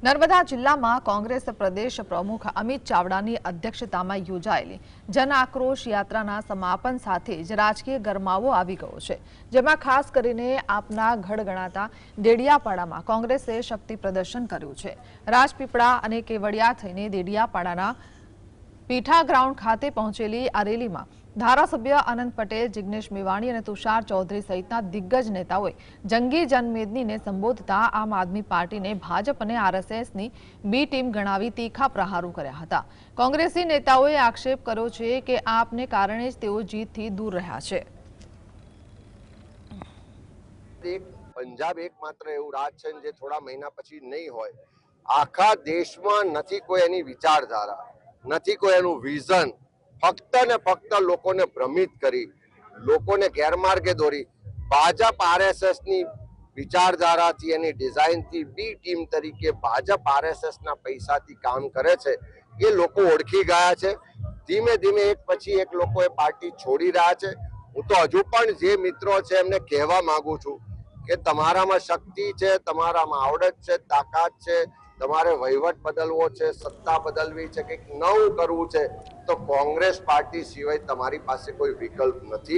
નર્મદા જિલ્લામાં કોંગ્રેસ પ્રદેશ પ્રમુખ અમિત ચાવડાની અધ્યક્ષતામાં યોજાયેલી જન આક્રોશ યાત્રાના સમાપન સાથે જ રાજકીય ગરમાવો આવી ગયો છે, જેમાં ખાસ કરીને આપના ગઢ ગણાતા દેડિયાપાડામાં કોંગ્રેસે શક્તિ પ્રદર્શન કર્યું છે। રાજપીપળા અને કેવડિયા થઈને દેડિયાપાડાના પીઠા ગ્રાઉન્ડ ખાતે પહોંચેલી આ રેલીમાં ધારાસભ્ય અનંત પટેલ, જિગ્નેશ મેવાણી અને તુષાર ચૌધરી સહિતના દિગ્ગજ નેતાઓએ જંગી જનમેદનીને સંબોધતા આમ આદમી પાર્ટીને ભાજપ અને આરએસએસની બી ટીમ ગણાવી તીખા પ્રહારો કર્યા હતા। કોંગ્રેસી નેતાઓએ આક્ષેપ કર્યો છે કે આપને કારણે જ તેઓ જીતથી દૂર રહ્યા છે। પંજાબ એકમાત્ર એવું રાજ છે જે થોડા મહિના પછી નહીં હોય। આખા દેશમાં નથી કોઈ એની વિચારધારા, નથી કોઈ એનું વિઝન, ફક્ત ને ફક્ત લોકોને ભ્રમિત કરી, લોકોને ગેરમાર્ગે દોરી ભાજપ આરએસએસ ની વિચારધારાથી, એની ડિઝાઇનથી બી ટીમ તરીકે ભાજપ આરએસએસ ના પૈસાથી કામ કરે છે એ લોકો ઓળખી ગયા છે। ધીમે ધીમે એક પછી એક લોકો એ પાર્ટી છોડી રહ્યા છે। હું તો હજુ પણ જે મિત્રો છે એમને કહેવા માંગુ છું કે તમારામાં શક્તિ છે, તમારામાં આવડત છે, તાકાત છે, તમારે વહીવટ બદલવો છે, સત્તા બદલવી છે, કંઈક નવું કરવું છે, તો કોંગ્રેસ પાર્ટી સિવાય તમારી પાસે કોઈ વિકલ્પ નથી।